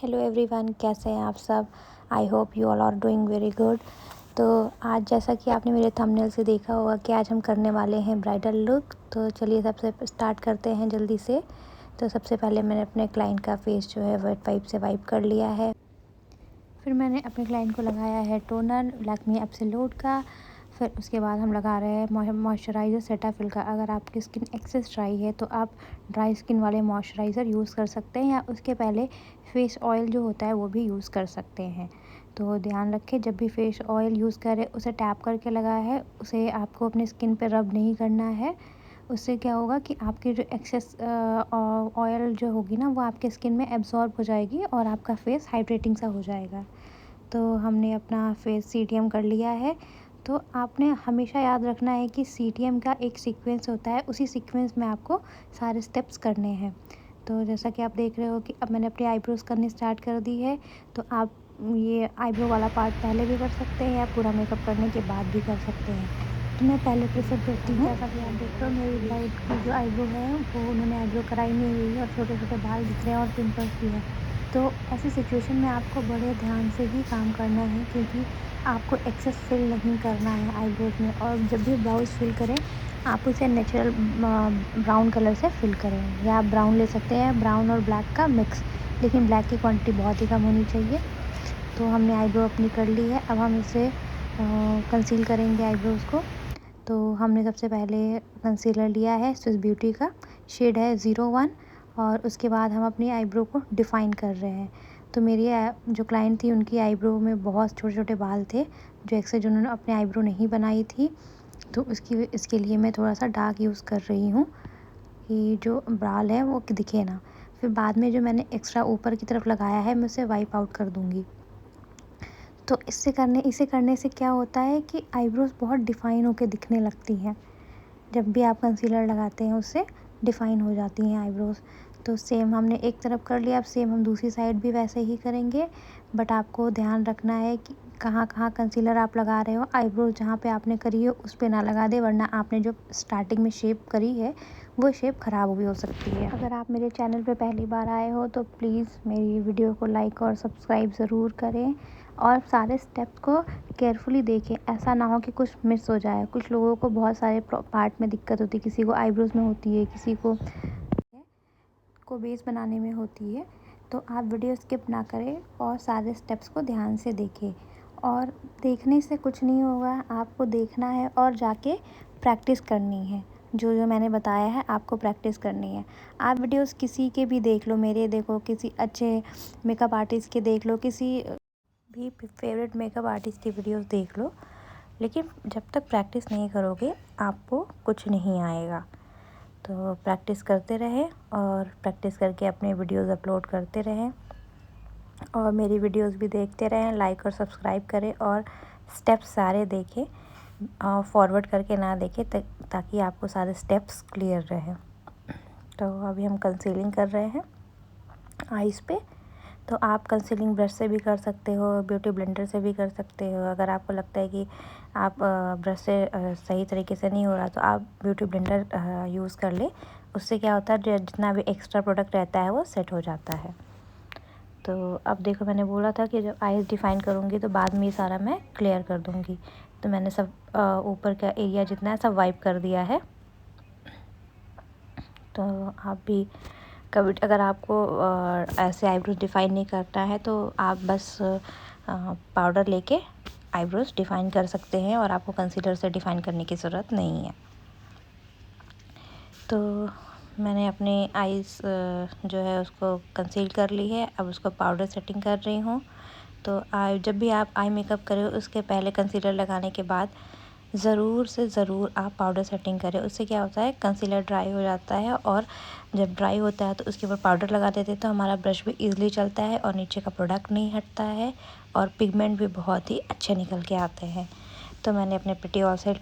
Hello everyone, कैसे हैं आप सब। I hope you all are doing very good. तो आज जैसा कि आपने मेरे थंबनेल से देखा होगा कि आज हम करने वाले हैं ब्राइडल लुक। तो चलिए सबसे स्टार्ट करते हैं जल्दी से। तो सबसे पहले मैंने अपने क्लाइंट का फेस जो है वेट वाइप से वाइप कर लिया है। फिर मैंने अपने क्लाइंट को लगाया है टोनर लैक्मे एब्सोल्यूट का। फिर उसके बाद हम लगा रहे हैं मॉइस्चराइज़र सेटाफिल का। अगर आपकी स्किन एक्सेस ड्राई है तो आप ड्राई स्किन वाले मॉइस्चराइज़र यूज़ कर सकते हैं, या उसके पहले फेस ऑयल जो होता है वो भी यूज़ कर सकते हैं। तो ध्यान रखें, जब भी फेस ऑयल यूज़ करें उसे टैप करके लगाया है, उसे आपको अपनी स्किन पे रब नहीं करना है। उससे क्या होगा कि आपकी जो एक्सेस ऑयल जो होगी ना वो आपके स्किन में एब्जॉर्ब हो जाएगी और आपका फेस हाइड्रेटिंग सा हो जाएगा। तो हमने अपना फेस सीटीएम कर लिया है। तो आपने हमेशा याद रखना है कि सीटीएम का एक सीक्वेंस होता है, उसी सीक्वेंस में आपको सारे स्टेप्स करने हैं। तो जैसा कि आप देख रहे हो कि अब मैंने अपनी आईब्रोज़ करनी स्टार्ट कर दी है। तो आप ये आईब्रो वाला पार्ट पहले भी कर सकते हैं या पूरा मेकअप करने के बाद भी कर सकते हैं। तो मैं पहले प्रेफर करती हूँ। जैसा कि आप देख रहे हो मेरी ब्राइड की जो आईब्रो है वो उन्होंने आईब्रो कराई नहीं हुई है और छोटे छोटे बाल दिख रहे हैं और पिंपल्स भी हैं। तो ऐसी सिचुएशन में आपको बड़े ध्यान से ही काम करना है, क्योंकि आपको एक्सेस फिल नहीं करना है आईब्रोज में। और जब भी ब्राउज फिल करें आप उसे नेचुरल ब्राउन कलर से फिल करें, या आप ब्राउन ले सकते हैं, ब्राउन और ब्लैक का मिक्स, लेकिन ब्लैक की क्वांटिटी बहुत ही कम होनी चाहिए। तो हमने आईब्रो अपनी कर ली है। अब हम इसे कंसील करेंगे आईब्रोज़ को। तो हमने सबसे पहले कंसीलर लिया है स्विस ब्यूटी का, शेड है 01, और उसके बाद हम अपनी आईब्रो को डिफ़ाइन कर रहे हैं। तो मेरी जो क्लाइंट थी उनकी आईब्रो में बहुत छोटे छोटे बाल थे, जो एक्सेस उन्होंने अपनी आईब्रो नहीं बनाई थी। तो इसके लिए मैं थोड़ा सा डार्क यूज़ कर रही हूँ कि जो बाल है वो दिखे ना। फिर बाद में जो मैंने एक्स्ट्रा ऊपर की तरफ लगाया है मैं उसे वाइप आउट कर दूँगी। तो इसे करने से क्या होता है कि आईब्रोज़ बहुत डिफ़ाइन होकर दिखने लगती हैं। जब भी आप कंसीलर लगाते हैं उससे डिफ़ाइन हो जाती हैं आईब्रोज़। तो सेम हमने एक तरफ कर लिया, अब सेम हम दूसरी साइड भी वैसे ही करेंगे। बट आपको ध्यान रखना है कि कहाँ कहाँ कंसीलर आप लगा रहे हो, आईब्रोज़ जहाँ पे आपने करी हो उस पे ना लगा दे, वरना आपने जो स्टार्टिंग में शेप करी है वो शेप ख़राब भी हो सकती है। अगर आप मेरे चैनल पे पहली बार आए हो तो प्लीज़ मेरी वीडियो को लाइक और सब्सक्राइब ज़रूर करें, और सारे स्टेप्स को केयरफुली देखें। ऐसा ना हो कि कुछ मिस हो जाए। कुछ लोगों को बहुत सारे पार्ट में दिक्कत होती है, किसी को आईब्रोज़ में होती है, किसी को बेस बनाने में होती है। तो आप वीडियो स्किप ना करें और सारे स्टेप्स को ध्यान से देखें। और देखने से कुछ नहीं होगा, आपको देखना है और जाके प्रैक्टिस करनी है। जो जो मैंने बताया है आपको प्रैक्टिस करनी है। आप वीडियोस किसी के भी देख लो, मेरे देखो, किसी अच्छे मेकअप आर्टिस्ट के देख लो, किसी भी फेवरेट मेकअप आर्टिस्ट की वीडियोस देख लो, लेकिन जब तक प्रैक्टिस नहीं करोगे आपको कुछ नहीं आएगा। तो प्रैक्टिस करते रहें और प्रैक्टिस करके अपने वीडियोस अपलोड करते रहें, और मेरी वीडियोस भी देखते रहें, लाइक और सब्सक्राइब करें, और स्टेप्स सारे देखें और फॉरवर्ड करके ना देखें, ताकि आपको सारे स्टेप्स क्लियर रहें। तो अभी हम कंसीलिंग कर रहे हैं आइज़ पे। तो आप कंसीलिंग ब्रश से भी कर सकते हो, ब्यूटी ब्लेंडर से भी कर सकते हो। अगर आपको लगता है कि आप ब्रश से सही तरीके से नहीं हो रहा तो आप ब्यूटी ब्लेंडर यूज़ कर ले। उससे क्या होता है, जो जितना भी एक्स्ट्रा प्रोडक्ट रहता है वो सेट हो जाता है। तो अब देखो, मैंने बोला था कि जब आईज डिफ़ाइन करूँगी तो बाद में ये सारा मैं क्लियर कर दूँगी। तो मैंने सब ऊपर का एरिया जितना है सब वाइप कर दिया है। तो आप भी कभी अगर आपको ऐसे आईब्रोज डिफ़ाइन नहीं करना है तो आप बस पाउडर लेके आईब्रोज डिफ़ाइन कर सकते हैं, और आपको कंसीलर से डिफ़ाइन करने की ज़रूरत नहीं है। तो मैंने अपने आईज़ जो है उसको कंसील कर ली है। अब उसको पाउडर सेटिंग कर रही हूँ। तो जब भी आप आई मेकअप करें उसके पहले कंसीलर लगाने के बाद ज़रूर से ज़रूर आप पाउडर सेटिंग करें। उससे क्या होता है, कंसीलर ड्राई हो जाता है, और जब ड्राई होता है तो उसके ऊपर पाउडर लगा देते हैं तो हमारा ब्रश भी ईज़िली चलता है और नीचे का प्रोडक्ट नहीं हटता है, और पिगमेंट भी बहुत ही अच्छे निकल के आते हैं। तो मैंने अपने प्रिटी ऑलसेट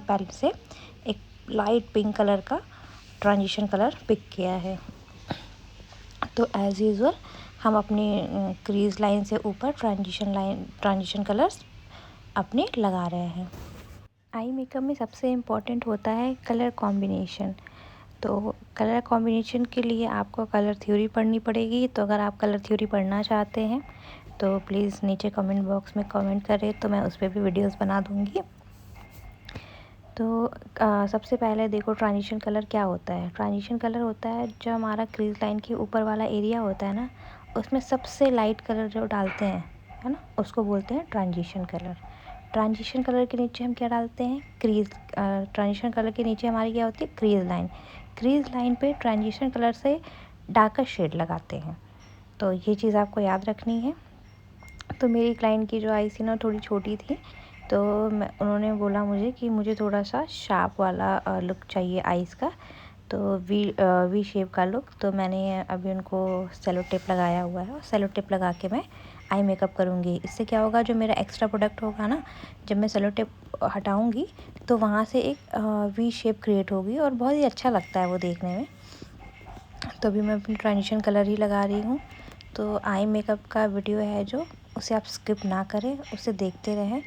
पैलेट से एक लाइट पिंक कलर का ट्रांजिशन कलर पिक किया है। तो एज़ यूज़ुअल हम अपनी क्रीज़ लाइन से ऊपर ट्रांजिशन कलर्स अपने लगा रहे हैं। आई मेकअप में सबसे इम्पॉर्टेंट होता है कलर कॉम्बिनेशन। तो कलर कॉम्बिनेशन के लिए आपको कलर थ्योरी पढ़नी पड़ेगी। तो अगर आप कलर थ्योरी पढ़ना चाहते हैं तो प्लीज़ नीचे कमेंट बॉक्स में कमेंट करें, तो मैं उस पर भी वीडियोस बना दूँगी। तो सबसे पहले देखो ट्रांजिशन कलर क्या होता है। ट्रांजिशन कलर होता है जो हमारा क्रीज लाइन के ऊपर वाला एरिया होता है ना, उसमें सबसे लाइट कलर जो डालते हैं, है ना, उसको बोलते हैं ट्रांजिशन कलर। ट्रांजिशन कलर के नीचे हम क्या डालते हैं, क्रीज। ट्रांजिशन कलर के नीचे हमारी क्या होती है, क्रीज लाइन। क्रीज लाइन पे ट्रांजिशन कलर से डार्कर शेड लगाते हैं। तो ये चीज़ आपको याद रखनी है। तो मेरी क्लाइंट की जो आईज़ थी ना थोड़ी छोटी थी, तो उन्होंने बोला मुझे कि मुझे थोड़ा सा शार्प वाला लुक चाहिए आईज़ का, तो वी शेप का लुक। तो मैंने अभी उनको सेलो टेप लगाया हुआ है, और सेलो टेप लगा के मैं आई मेकअप करूँगी। इससे क्या होगा, जो मेरा एक्स्ट्रा प्रोडक्ट होगा ना, जब मैं सेलो टेप हटाऊँगी तो वहाँ से एक वी शेप क्रिएट होगी, और बहुत ही अच्छा लगता है वो देखने में। तो अभी मैं अपनी ट्रांजिशन कलर ही लगा रही हूँ। तो आई मेकअप का वीडियो है जो, उसे आप स्किप ना करें, उसे देखते रहें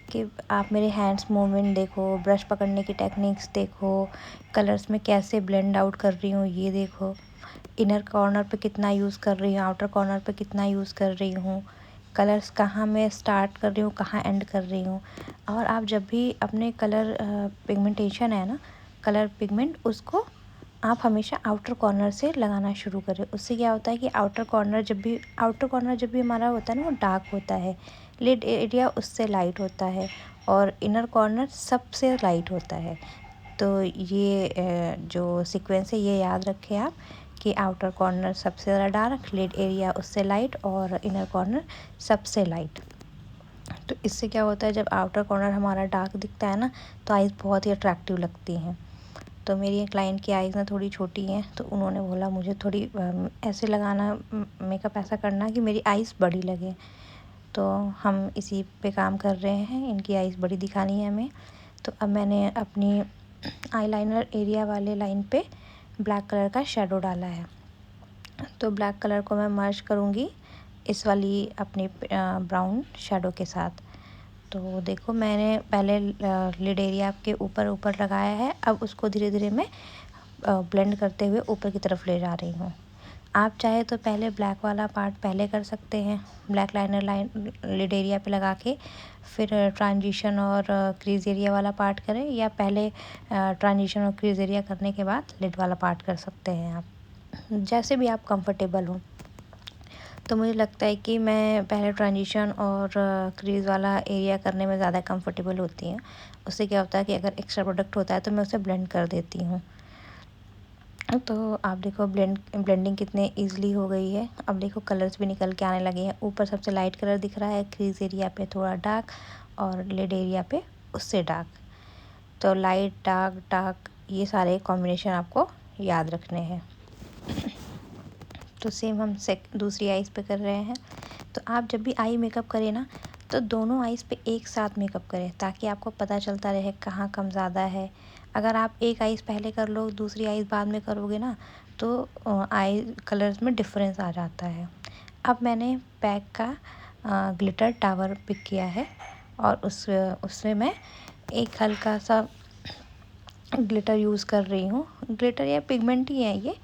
कि आप मेरे हैंड्स मूवमेंट देखो, ब्रश पकड़ने की टेक्निक्स देखो, कलर्स में कैसे ब्लेंड आउट कर रही हूँ ये देखो, इनर कॉर्नर पे कितना यूज़ कर रही हूँ, आउटर कॉर्नर पे कितना यूज़ कर रही हूँ, कलर्स कहाँ मैं स्टार्ट कर रही हूँ, कहाँ एंड कर रही हूँ। और आप जब भी अपने कलर पिगमेंटेशन है ना, कलर पिगमेंट, उसको आप हमेशा आउटर कॉर्नर से लगाना शुरू करें। उससे क्या होता है कि आउटर कॉर्नर जब भी हमारा होता है ना, वो डार्क होता है, लिड एरिया उससे लाइट होता है, और इनर कॉर्नर सबसे लाइट होता है। तो ये जो सीक्वेंस है ये याद रखें आप, कि आउटर कॉर्नर सबसे ज़्यादा डार्क, लिड एरिया उससे लाइट, और इनर कॉर्नर सबसे लाइट। तो इससे क्या होता है, जब आउटर कॉर्नर हमारा डार्क दिखता है ना, तो आइज़ बहुत ही अट्रैक्टिव लगती हैं। तो मेरी क्लाइंट की आइज़ ना थोड़ी छोटी हैं, तो उन्होंने बोला मुझे थोड़ी ऐसे लगाना, मेकअप ऐसा करना कि मेरी आइज़ बड़ी लगे। तो हम इसी पे काम कर रहे हैं, इनकी आइज़ बड़ी दिखानी है हमें। तो अब मैंने अपनी आईलाइनर एरिया वाले लाइन पे ब्लैक कलर का शेडो डाला है। तो ब्लैक कलर को मैं मर्ज करूँगी इस वाली अपनी ब्राउन शेडो के साथ। तो देखो मैंने पहले लिड एरिया के ऊपर ऊपर लगाया है, अब उसको धीरे धीरे मैं ब्लेंड करते हुए ऊपर की तरफ ले जा रही हूँ। आप चाहे तो पहले ब्लैक वाला पार्ट पहले कर सकते हैं, black liner line lid area पे लगा के, फिर ट्रांजिशन और क्रीज एरिया वाला पार्ट करें, या पहले ट्रांजिशन और क्रीज एरिया करने के बाद लिड वाला पार्ट कर सकते हैं आप, जैसे भी आप कंफर्टेबल हो। तो मुझे लगता है कि मैं पहले ट्रांजिशन और क्रीज़ वाला एरिया करने में ज़्यादा कंफर्टेबल होती हूँ। उससे क्या होता है कि अगर एक्स्ट्रा प्रोडक्ट होता है तो मैं उसे ब्लेंड कर देती हूँ। तो आप देखो ब्लेंडिंग कितने इजीली हो गई है। अब देखो कलर्स भी निकल के आने लगे हैं। ऊपर सबसे लाइट कलर दिख रहा है, क्रीज़ एरिया पे थोड़ा डार्क, और लिड एरिया पे उससे डार्क। तो लाइट डार्क डार्क, ये सारे कॉम्बिनेशन आपको याद रखने हैं। तो सेम हम दूसरी आइज़ पे कर रहे हैं। तो आप जब भी आई मेकअप करें ना, तो दोनों आइज़ पे एक साथ मेकअप करें, ताकि आपको पता चलता रहे कहाँ कम ज़्यादा है। अगर आप एक आइज़ पहले कर लो, दूसरी आइज़ बाद में करोगे ना, तो आई कलर्स में डिफरेंस आ जाता है। अब मैंने पैक का ग्लिटर टावर पिक किया है, और उसमें मैं एक हल्का सा ग्लिटर यूज़ कर रही हूँ। ग्लिटर या पिगमेंट ही है ये,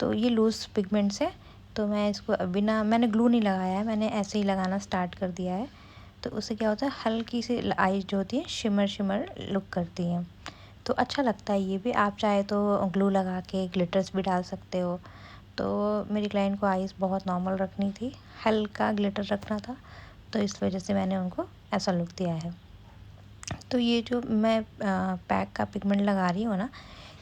तो ये लूज़ पिगमेंट्स है। तो मैं इसको बिना, मैंने ग्लू नहीं लगाया है, मैंने ऐसे ही लगाना स्टार्ट कर दिया है। तो उससे क्या होता है, हल्की सी आइज़ जो होती है शिमर शिमर लुक करती हैं, तो अच्छा लगता है ये भी। आप चाहे तो ग्लू लगा के ग्लिटर्स भी डाल सकते हो। तो मेरी क्लाइंट को आइज़ बहुत नॉर्मल रखनी थी, हल्का ग्लिटर रखना था, तो इस वजह से मैंने उनको ऐसा लुक दिया है। तो ये जो मैं पैक का पिगमेंट लगा रही हूँ ना,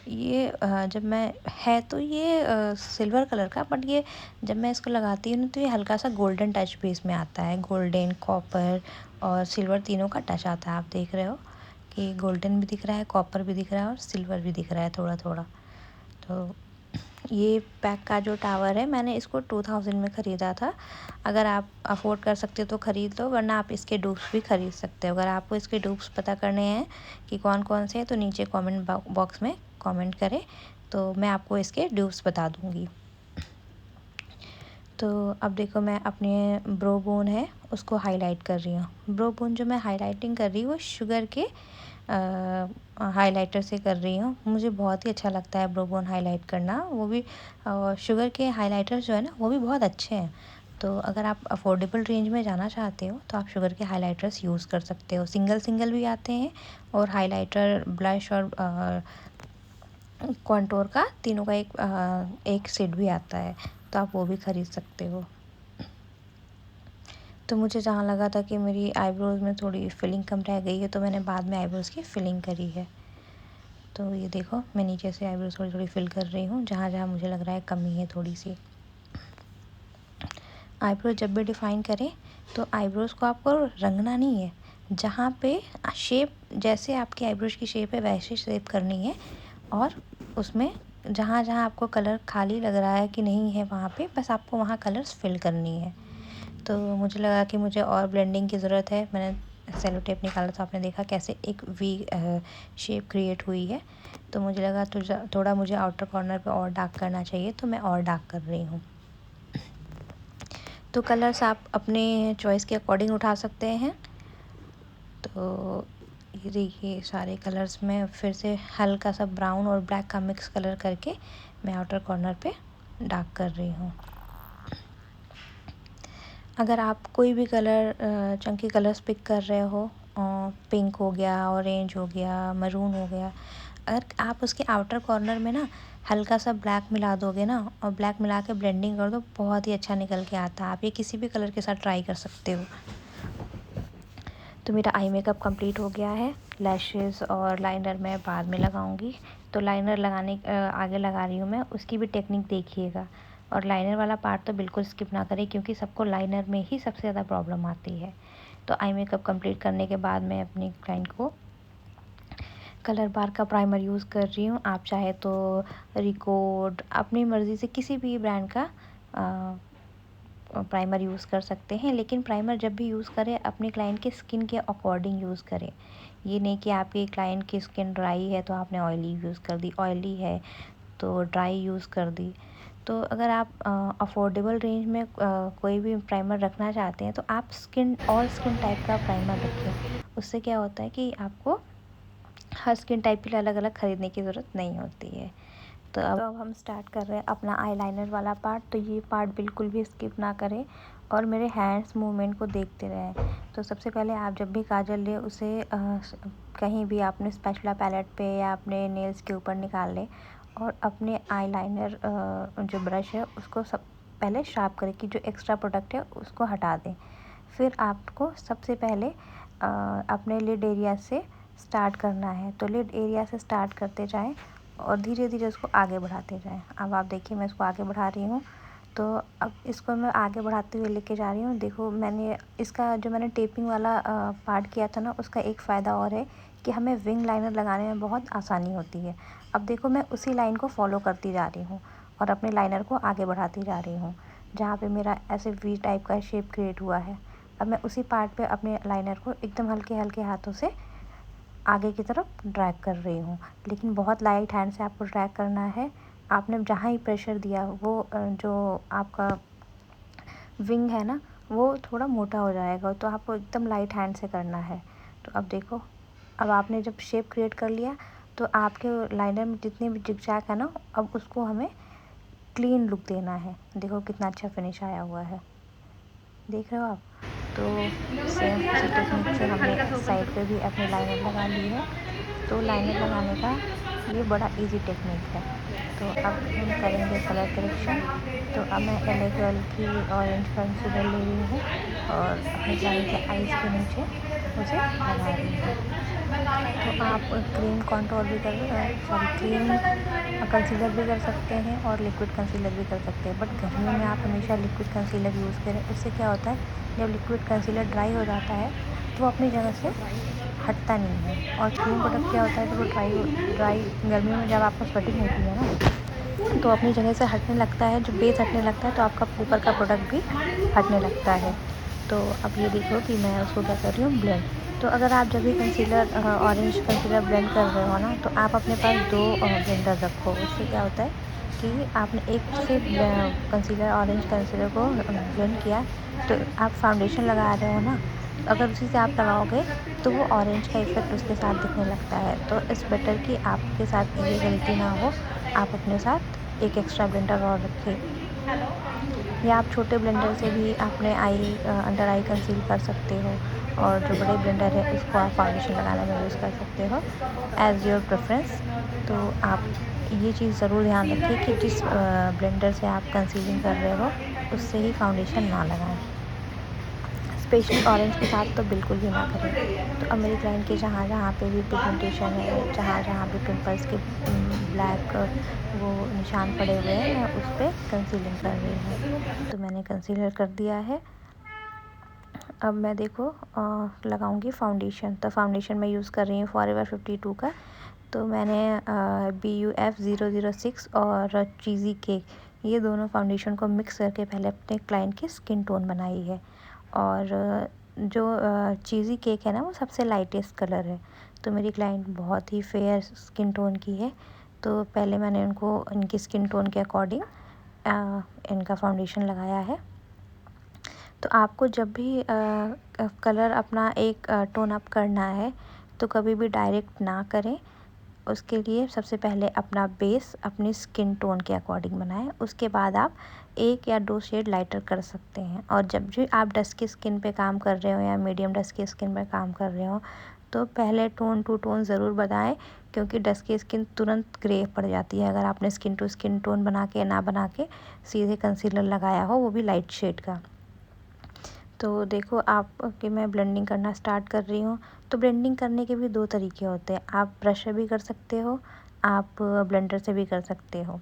ये जब मैं, है तो ये सिल्वर कलर का, बट ये जब मैं इसको लगाती हूँ ना, तो ये हल्का सा गोल्डन टच भी इसमें आता है। गोल्डन, कॉपर और सिल्वर तीनों का टच आता है। आप देख रहे हो कि गोल्डन भी दिख रहा है, कॉपर भी दिख रहा है, और सिल्वर भी दिख रहा है थोड़ा थोड़ा। तो ये पैक का जो टावर है, मैंने इसको 2000 में ख़रीदा था। अगर आप अफोर्ड कर सकते हो तो ख़रीद लो, वरना आप इसके डूप्स भी ख़रीद सकते हो। अगर आपको इसके डूप्स पता करने हैं कि कौन कौन से हैं, तो नीचे कमेंट बॉक्स में कमेंट करें, तो मैं आपको इसके डूप्स बता दूँगी। तो अब देखो मैं अपने ब्रो बोन है उसको हाईलाइट कर रही हूँ। ब्रो बोन जो मैं हाईलाइटिंग कर रही हूँ वो शुगर के हाइलाइटर से कर रही हूँ। मुझे बहुत ही अच्छा लगता है ब्रो बोन हाईलाइट करना, वो भी शुगर के हाइलाइटर जो है ना वो भी बहुत अच्छे हैं। तो अगर आप अफोर्डेबल रेंज में जाना चाहते हो तो आप शुगर के हाइलाइटर्स यूज़ कर सकते हो। सिंगल भी आते हैं और हाइलाइटर, ब्लश और कॉन्टोर का तीनों का एक सेट भी आता है, तो आप वो भी ख़रीद सकते हो। तो मुझे जहाँ लगा था कि मेरी आईब्रोज़ में थोड़ी फिलिंग कम रह गई है तो मैंने बाद में आईब्रोज़ की फिलिंग करी है। तो ये देखो मैं नीचे से आईब्रोज़ थोड़ी थोड़ी फिल कर रही हूँ, जहाँ जहाँ मुझे लग रहा है कमी है थोड़ी सी। आईब्रो जब भी डिफ़ाइन करें तो आईब्रोज़ को आपको रंगना नहीं है, जहाँ पे शेप, जैसे आपकी आईब्रोज़ की शेप है वैसे शेप करनी है। और उसमें जहाँ जहाँ आपको कलर खाली लग रहा है कि नहीं है वहाँ पे बस आपको वहाँ कलर्स फिल करनी है। तो मुझे लगा कि मुझे और ब्लेंडिंग की ज़रूरत है। मैंने सेलो टेप निकाला तो आपने देखा कैसे एक वी शेप क्रिएट हुई है। तो मुझे लगा थोड़ा मुझे आउटर कॉर्नर पे और डार्क करना चाहिए, तो मैं और डार्क कर रही हूँ। तो कलर्स आप अपने चॉइस के अकॉर्डिंग उठा सकते हैं। तो ये देखिए सारे कलर्स में फिर से हल्का सा ब्राउन और ब्लैक का मिक्स कलर करके मैं आउटर कॉर्नर पे डार्क कर रही हूँ। अगर आप कोई भी कलर चंकी कलर्स पिक कर रहे हो, पिंक हो गया, ऑरेंज हो गया, मरून हो गया, अगर आप उसके आउटर कॉर्नर में ना हल्का सा ब्लैक मिला दोगे ना और ब्लैक मिला के ब्लेंडिंग कर दो, बहुत ही अच्छा निकल के आता है। आप ये किसी भी कलर के साथ ट्राई कर सकते हो। तो मेरा आई मेकअप कंप्लीट हो गया है। लैशेज़ और लाइनर मैं बाद में लगाऊंगी। तो लाइनर लगाने आगे लगा रही हूँ मैं, उसकी भी टेक्निक देखिएगा। और लाइनर वाला पार्ट तो बिल्कुल स्किप ना करें, क्योंकि सबको लाइनर में ही सबसे ज़्यादा प्रॉब्लम आती है। तो आई मेकअप कंप्लीट करने के बाद मैं अपनी क्लाइंट को कलर बार का प्राइमर यूज़ कर रही हूँ। आप चाहे तो रिकॉर्ड अपनी मर्ज़ी से किसी भी ब्रांड का प्राइमर यूज़ कर सकते हैं, लेकिन प्राइमर जब भी यूज़ करें अपने क्लाइंट के स्किन के अकॉर्डिंग यूज़ करें। ये नहीं कि आपके क्लाइंट की स्किन ड्राई है तो आपने ऑयली यूज़ कर दी, ऑयली है तो ड्राई यूज़ कर दी। तो अगर आप अफोर्डेबल रेंज में कोई भी प्राइमर रखना चाहते हैं तो आप स्किन टाइप का प्राइमर रखें। उससे क्या होता है कि आपको हर स्किन टाइप के लिए अलग अलग ख़रीदने की ज़रूरत नहीं होती है। तो अब हम स्टार्ट कर रहे हैं अपना आईलाइनर वाला पार्ट। तो ये पार्ट बिल्कुल भी स्किप ना करें और मेरे हैंड्स मूवमेंट को देखते रहें। तो सबसे पहले आप जब भी काजल लें उसे कहीं भी आपने स्पैचुला पैलेट पे या अपने नेल्स के ऊपर निकाल लें और अपने आईलाइनर जो ब्रश है उसको सब पहले शार्प करें कि जो एक्स्ट्रा प्रोडक्ट है उसको हटा दें। फिर आपको सबसे पहले अपने लिड एरिया से स्टार्ट करना है। तो लिड एरिया से स्टार्ट करते जाएं और धीरे धीरे उसको आगे बढ़ाते जाएं। अब आप देखिए मैं इसको आगे बढ़ा रही हूँ। तो अब इसको मैं आगे बढ़ाते हुए लेके जा रही हूँ। देखो मैंने इसका जो मैंने टेपिंग वाला पार्ट किया था ना, उसका एक फ़ायदा और है कि हमें विंग लाइनर लगाने में बहुत आसानी होती है। अब देखो मैं उसी लाइन को फॉलो करती जा रही हूँ और अपने लाइनर को आगे बढ़ाती जा रही हूँ, जहाँ पे मेरा ऐसे वी टाइप का शेप क्रिएट हुआ है। अब मैं उसी पार्ट पे अपने लाइनर को एकदम हल्के हल्के हाथों से आगे की तरफ ड्रैग कर रही हूँ, लेकिन बहुत लाइट हैंड से आपको ड्रैग करना है। आपने जहाँ ही प्रेशर दिया वो जो आपका विंग है ना वो थोड़ा मोटा हो जाएगा, तो आपको एकदम लाइट हैंड से करना है। तो अब देखो, अब आपने जब शेप क्रिएट कर लिया तो आपके लाइनर में जितने भी जिगजैग है ना, अब उसको हमें क्लीन लुक देना है। देखो कितना अच्छा फिनिश आया हुआ है, देख रहे हो आप। तो सेम उसी टेक्निक से हमने साइड पे भी अपनी लाइनर लगा ली है। तो लाइनर लगाने का ये बड़ा इजी टेक्निक है। तो अब हम करेंगे कलर करेक्शन। तो अब मैं LA गर्ल की ऑरेंज कंसीलर ले रही हूँ और अपने क्लाइंट के आईज़ के नीचे उसे लगा रही हूँ। तो आप क्रीम कॉन्टोर भी क्रीम कंसीलर भी कर सकते हैं और लिक्विड कंसीलर भी कर सकते हैं, बट गर्मियों में आप हमेशा लिक्विड कंसीलर यूज़ करें। उससे क्या होता है, जब लिक्विड कंसीलर ड्राई हो जाता है तो वो अपनी जगह से हटता नहीं है। और क्रीम प्रोडक्ट क्या होता है, जब वो ड्राई गर्मियों में जब आपको स्वेटिंग होती है ना तो अपनी जगह से हटने लगता है, जो बेस हटने लगता है तो आपका ऊपर का प्रोडक्ट भी हटने लगता है। तो अब ये देखो कि मैं उसको क्या कर रही हूँ, ब्लेंड। तो अगर आप जब भी कंसीलर ऑरेंज कंसीलर ब्लेंड कर रहे हो ना, तो आप अपने पास 2 ब्लेंडर रखो। उससे क्या होता है कि आपने एक से कंसीलर ऑरेंज कंसीलर को ब्लेंड किया, तो आप फाउंडेशन लगा रहे हो ना, अगर उसी से आप लगाओगे तो वो ऑरेंज का इफ़ेक्ट उसके साथ दिखने लगता है। तो इट्स बेटर कि आपके साथ ये गलती ना हो, आप अपने साथ एक एक्स्ट्रा ब्लेंडर और रखें, या आप छोटे ब्लेंडर से भी अपने अंडर आई कंसील कर सकते हो, और जो बड़े ब्लेंडर है उसको आप फाउंडेशन लगाने में यूज़ कर सकते हो, एज़ योर प्रेफरेंस। तो आप ये चीज़ ज़रूर ध्यान रखें कि जिस ब्लेंडर से आप कंसीलिंग कर रहे हो उससे ही फाउंडेशन ना लगाएं, स्पेशली ऑरेंज के साथ तो बिल्कुल भी ना करें। तो अब मेरी क्लाइंट के जहाँ जहाँ पे भी पिगमेंटेशन है, जहाँ जहाँ भी पिंपल्स के ब्लैक वो निशान पड़े हुए हैं, मैं उस पर कंसीलिंग कर रही हूँ। तो मैंने कंसीलर कर दिया है। अब मैं देखो लगाऊंगी फाउंडेशन। तो फाउंडेशन मैं यूज़ कर रही हूँ फॉरएवर 52 का। तो मैंने BUF006 और चीज़ी केक, ये दोनों फाउंडेशन को मिक्स करके पहले अपने क्लाइंट की स्किन टोन बनाई है। और जो चीज़ी केक है ना, वो सबसे लाइटेस्ट कलर है। तो मेरी क्लाइंट बहुत ही फेयर स्किन टोन की है, तो पहले मैंने उनको इनकी स्किन टोन के अकॉर्डिंग इनका फाउंडेशन लगाया है। तो आपको जब भी कलर अपना एक टोन अप करना है तो कभी भी डायरेक्ट ना करें। उसके लिए सबसे पहले अपना बेस अपनी स्किन टोन के अकॉर्डिंग बनाएं, उसके बाद आप 1 या 2 शेड लाइटर कर सकते हैं। और जब भी आप डस्की स्किन पे काम कर रहे हो या मीडियम डस्की स्किन पे काम कर रहे हो, तो पहले टोन टू टोन ज़रूर बताएं, क्योंकि डस्की स्किन तुरंत ग्रे पड़ जाती है अगर आपने स्किन टू स्किन टोन बना के सीधे कंसीलर लगाया हो, वो भी लाइट शेड का। तो देखो आप कि मैं ब्लेंडिंग करना स्टार्ट कर रही हूँ। तो ब्लेंडिंग करने के भी 2 तरीके होते हैं, आप ब्रश से भी कर सकते हो, आप ब्लेंडर से भी कर सकते हो।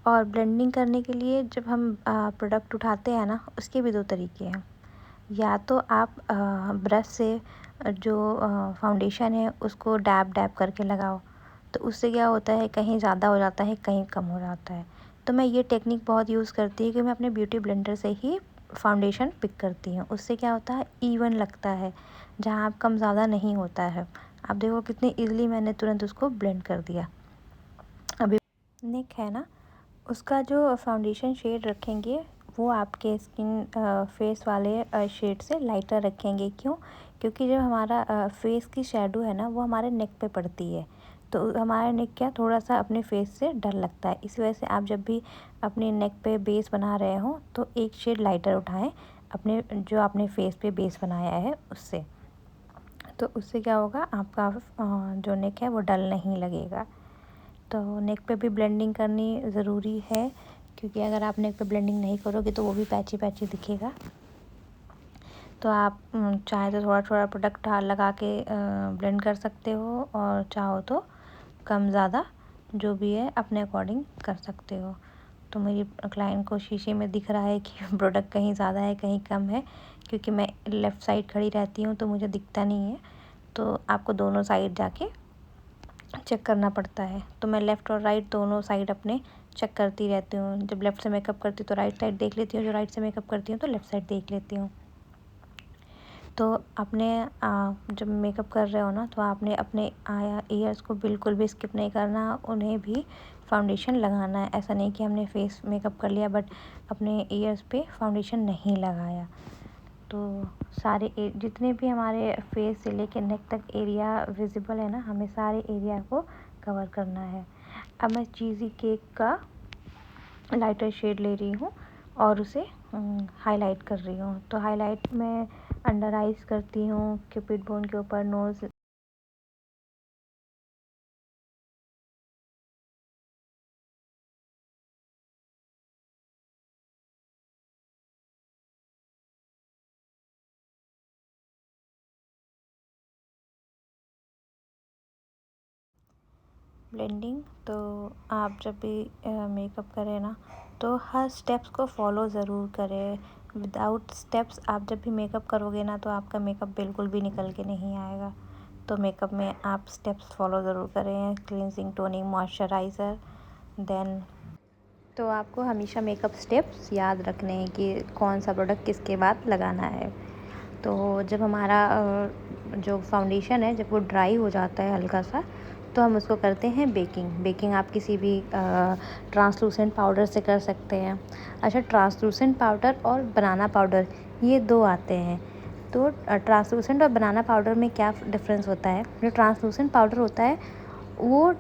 और ब्लेंडिंग करने के लिए जब हम प्रोडक्ट उठाते हैं ना, उसके भी 2 तरीके हैं। या तो आप ब्रश से जो फाउंडेशन है उसको डैब डैब करके लगाओ, तो उससे क्या होता है, कहीं ज़्यादा हो जाता है, कहीं कम हो जाता है। तो मैं ये टेक्निक बहुत यूज़ करती हूँ कि मैं अपने ब्यूटी ब्लेंडर से ही फाउंडेशन पिक करती हूँ। उससे क्या होता है, इवन लगता है, जहाँ आप कम ज़्यादा नहीं होता है। आप देखो कितनी ईज़िली मैंने तुरंत उसको ब्लेंड कर दिया। अभी नेक है ना, उसका जो फाउंडेशन शेड रखेंगे वो आपके स्किन फेस वाले शेड से लाइटर रखेंगे। क्यों? क्योंकि जब हमारा फेस की शेडो है ना, वो हमारे नेक पे पड़ती है, तो हमारा नेक क्या थोड़ा सा अपने फेस से डर लगता है। इस वजह से आप जब भी अपने नेक पे बेस बना रहे हो तो एक शेड लाइटर उठाएं, अपने जो आपने फेस पे बेस बनाया है उससे। तो उससे क्या होगा, आपका जो नेक है वो डल नहीं लगेगा। तो नेक पे भी ब्लेंडिंग करनी ज़रूरी है, क्योंकि अगर आप नेक पे ब्लेंडिंग नहीं करोगे तो वो भी पैची पैची दिखेगा। तो आप चाहे तो थोड़ा थोड़ा प्रोडक्ट लगा के ब्लेंड कर सकते हो, और चाहो तो कम ज़्यादा जो भी है अपने अकॉर्डिंग कर सकते हो। तो मेरी क्लाइंट को शीशे में दिख रहा है कि प्रोडक्ट कहीं ज़्यादा है कहीं कम है, क्योंकि मैं लेफ़्ट साइड खड़ी रहती हूँ तो मुझे दिखता नहीं है, तो आपको दोनों साइड जाके चेक करना पड़ता है। तो मैं लेफ़्ट और राइट दोनों साइड अपने चेक करती रहती हूँ। जब लेफ़्ट से मेकअप करती हूँ तो राइट साइड देख लेती हूँ, जो राइट से मेकअप करती हूँ तो लेफ़्ट साइड देख लेती हूँ। तो अपने जब मेकअप कर रहे हो ना, तो आपने अपने ईयर्स को बिल्कुल भी स्किप नहीं करना, उन्हें भी फाउंडेशन लगाना है। ऐसा नहीं कि हमने फेस मेकअप कर लिया बट अपने ईयर्स पे फाउंडेशन नहीं लगाया। तो सारे जितने भी हमारे फेस से लेके नेक तक एरिया विजिबल है ना, हमें सारे एरिया को कवर करना है। अब मैं चीज़ी केक का लाइटर शेड ले रही हूँ और उसे हाईलाइट कर रही हूँ। तो हाईलाइट मैं अंडर आइज़ करती हूँ, क्यूपिड बोन के ऊपर, नोज़, ब्लेंडिंग। तो आप जब भी मेकअप करें ना, तो हर स्टेप्स को फॉलो ज़रूर करें। विदाउट स्टेप्स आप जब भी मेकअप करोगे ना, तो आपका मेकअप बिल्कुल भी निकल के नहीं आएगा। तो मेकअप में आप स्टेप्स फॉलो ज़रूर करें, क्लींजिंग, टोनिंग, मॉइस्चराइज़र, देन। तो आपको हमेशा मेकअप स्टेप्स याद रखने हैं कि कौन सा प्रोडक्ट किसके बाद लगाना है। तो जब हमारा जो फाउंडेशन है जब वो ड्राई हो जाता है हल्का सा, तो हम उसको करते हैं बेकिंग। बेकिंग आप किसी भी ट्रांसलूसेंट पाउडर से कर सकते हैं। अच्छा, ट्रांसलूसेंट पाउडर और बनाना पाउडर ये 2 आते हैं। तो ट्रांसलूसेंट और बनाना पाउडर में क्या डिफ़रेंस होता है? जो ट्रांसलूसेंट पाउडर होता है वो